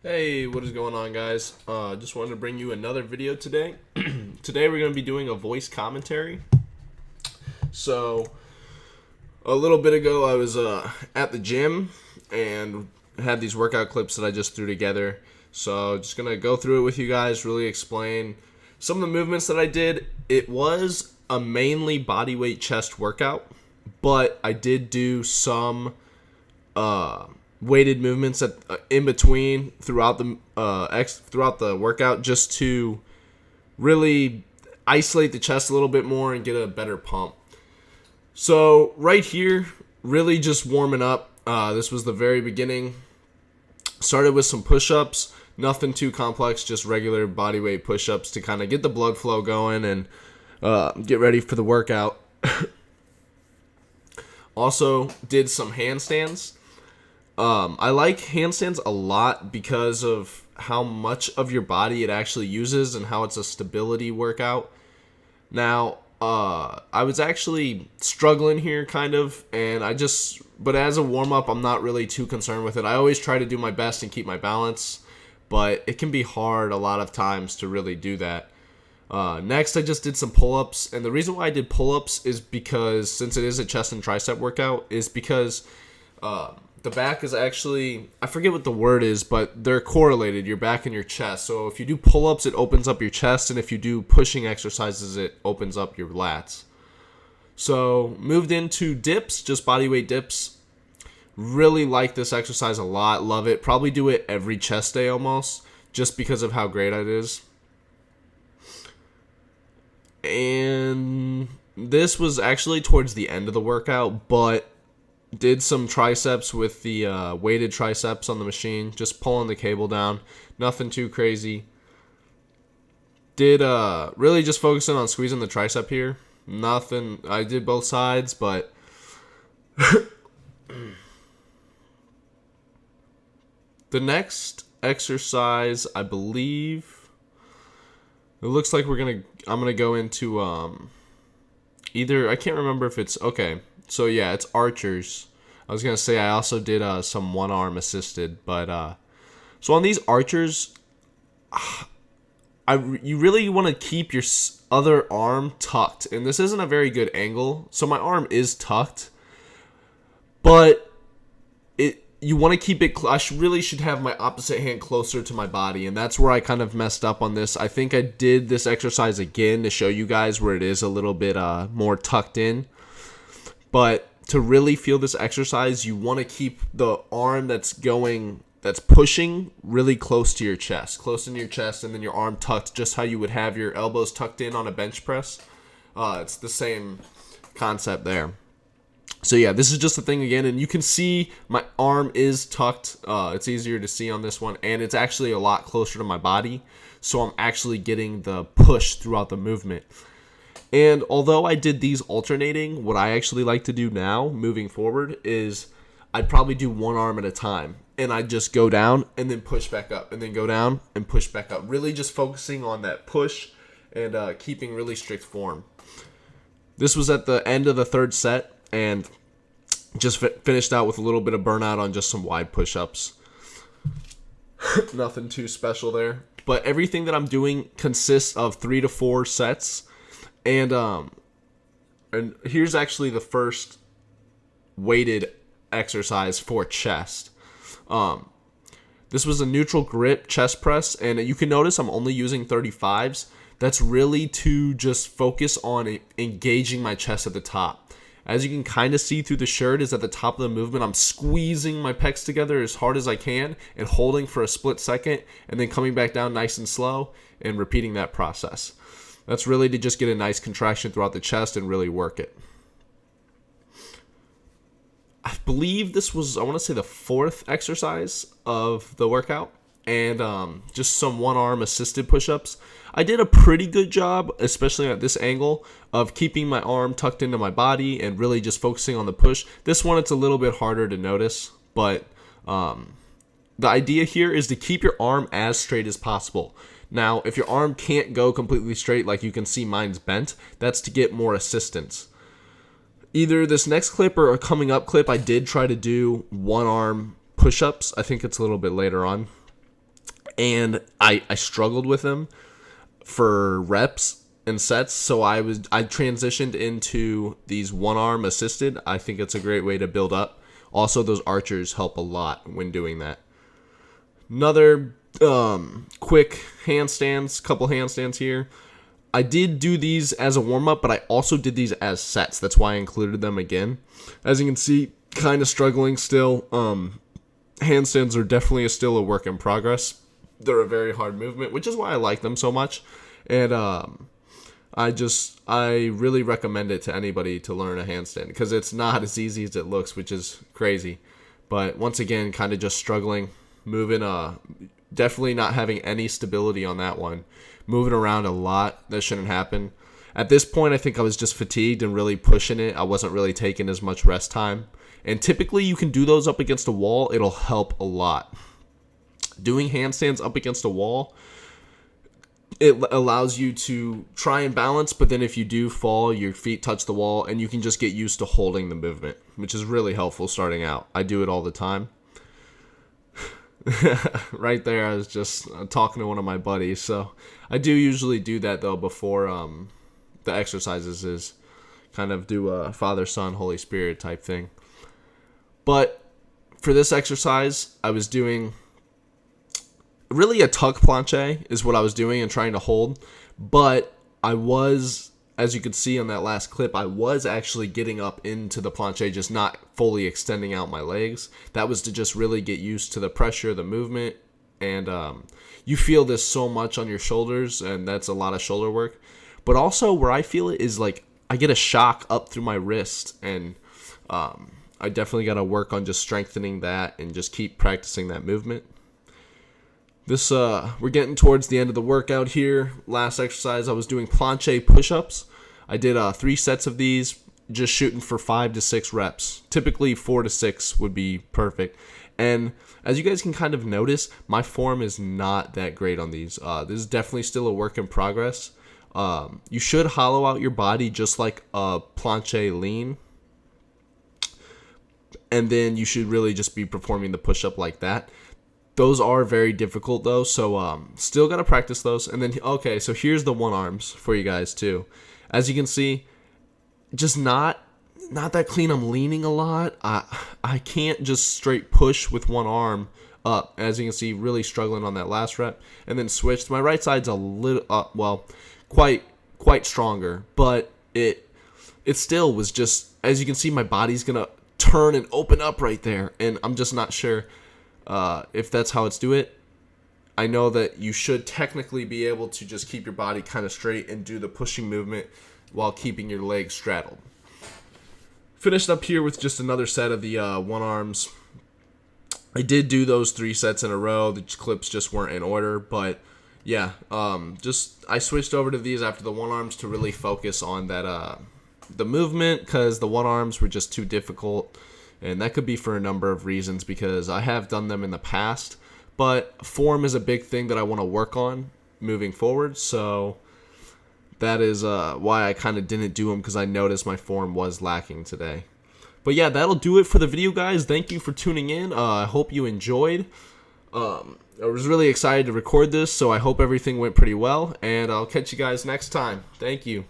Hey, what is going on, guys? Just wanted to bring you another video today. Today we're going to be doing a voice commentary. So, a little bit ago I was at the gym and had these workout clips that I just threw together. So, just going to go through it with you guys, really explain some of the movements that I did. It was a mainly bodyweight chest workout, but I did do some weighted movements in between throughout the workout, just to really isolate the chest a little bit more and get a better pump. So right here, really just warming up. This was the very beginning. Started with some push-ups, nothing too complex, just regular bodyweight push-ups to kind of get the blood flow going and get ready for the workout. Also did some handstands. I like handstands a lot because of how much of your body it actually uses and how it's a stability workout. Now, I was actually struggling here kind of, but as a warm-up, I'm not really too concerned with it. I always try to do my best and keep my balance, but it can be hard a lot of times to really do that. Next, I just did some pull-ups, and the reason why I did pull-ups is because, since it is a chest and tricep workout, is because the back is actually, I forget what the word is, but they're correlated, your back and your chest. So if you do pull-ups, it opens up your chest, and if you do pushing exercises, it opens up your lats. So moved into dips, just bodyweight dips. Really like this exercise a lot, love it. Probably do it every chest day almost, just because of how great it is. And this was actually towards the end of the workout, but did some triceps with the weighted triceps on the machine, just pulling the cable down. Nothing too crazy. Did really just focusing on squeezing the tricep here. Nothing. I did both sides, but the next exercise, I believe, it looks like I'm gonna go into either, I can't remember if it's okay. So yeah, it's archers. I was gonna say I also did some one arm assisted, but so on these archers, you really want to keep your other arm tucked, and this isn't a very good angle. So my arm is tucked, but you want to keep it. I really should have my opposite hand closer to my body, and that's where I kind of messed up on this. I think I did this exercise again to show you guys where it is a little bit more tucked in. But to really feel this exercise, you want to keep the arm that's pushing really close to your chest, and then your arm tucked, just how you would have your elbows tucked in on a bench press. It's the same concept there. So yeah, this is just a thing again, and you can see my arm is tucked. It's easier to see on this one, and it's actually a lot closer to my body, so I'm actually getting the push throughout the movement. And although I did these alternating, what I actually like to do now, moving forward, is I'd probably do one arm at a time. And I'd just go down and then push back up, and then go down and push back up. Really just focusing on that push and keeping really strict form. This was at the end of the third set, and just finished out with a little bit of burnout on just some wide push-ups. Nothing too special there. But everything that I'm doing consists of 3 to 4 sets. And here's actually the first weighted exercise for chest. This was a neutral grip chest press, and you can notice I'm only using 35s. That's really to just focus on engaging my chest at the top. As you can kind of see through the shirt, is at the top of the movement, I'm squeezing my pecs together as hard as I can and holding for a split second, and then coming back down nice and slow and repeating that process. That's really to just get a nice contraction throughout the chest and really work it. I believe this was, I want to say, the 4th exercise of the workout, and just some one-arm assisted push-ups. I did a pretty good job, especially at this angle, of keeping my arm tucked into my body and really just focusing on the push. This one, it's a little bit harder to notice, but the idea here is to keep your arm as straight as possible. Now, if your arm can't go completely straight, like you can see mine's bent, that's to get more assistance. Either this next clip or a coming up clip, I did try to do one arm push-ups. I think it's a little bit later on. and I struggled with them for reps and sets, so I transitioned into these one arm assisted. I think it's a great way to build up. Also, those archers help a lot when doing that. Another quick handstands, couple handstands here. I did do these as a warm-up, but I also did these as sets. That's why I included them again. As you can see, kind of struggling still. Handstands are definitely still a work in progress. They're a very hard movement, which is why I like them so much. And I really recommend it to anybody to learn a handstand, because it's not as easy as it looks, which is crazy. But once again, kind of just struggling, moving, definitely not having any stability on that one. Moving around a lot. That shouldn't happen. At this point, I think I was just fatigued and really pushing it. I wasn't really taking as much rest time. And typically, you can do those up against a wall. It'll help a lot. Doing handstands up against a wall, it allows you to try and balance, but then if you do fall, your feet touch the wall, and you can just get used to holding the movement, which is really helpful starting out. I do it all the time. Right there, I was just talking to one of my buddies. So I do usually do that, though, before the exercises, is kind of do a Father, Son, Holy Spirit type thing. But for this exercise, I was doing really a tuck planche is what I was doing and trying to hold. But I was, as you could see on that last clip, I was actually getting up into the planche, just not fully extending out my legs. That was to just really get used to the pressure, the movement. And you feel this so much on your shoulders, and that's a lot of shoulder work. But also where I feel it is like I get a shock up through my wrist, and I definitely got to work on just strengthening that and just keep practicing that movement. This we're getting towards the end of the workout here. Last exercise, I was doing Poncho Push Ups. I did 3 sets of these, just shooting for 5 to 6 reps. Typically 4 to 6 would be perfect. And as you guys can kind of notice, my form is not that great on these. This is definitely still a work in progress. You should hollow out your body just like a planche lean. And then you should really just be performing the push-up like that. Those are very difficult, though, so still got to practice those. And then, okay, so here's the one arms for you guys, too. As you can see, just not that clean. I'm leaning a lot. I can't just straight push with one arm up. As you can see, really struggling on that last rep. And then switched. My right side's a little, quite stronger. But it still was just, as you can see, my body's going to turn and open up right there. And I'm just not sure if that's how it's do it. I know that you should technically be able to just keep your body kind of straight and do the pushing movement while keeping your legs straddled. Finished up here with just another set of the one arms. I did do those 3 sets in a row. The clips just weren't in order, but yeah, I switched over to these after the one arms to really focus on that the movement, because the one arms were just too difficult. And that could be for a number of reasons, because I have done them in the past. But form is a big thing that I want to work on moving forward. So that is why I kind of didn't do them, because I noticed my form was lacking today. But yeah, that'll do it for the video, guys. Thank you for tuning in. I hope you enjoyed. I was really excited to record this, so I hope everything went pretty well. And I'll catch you guys next time. Thank you.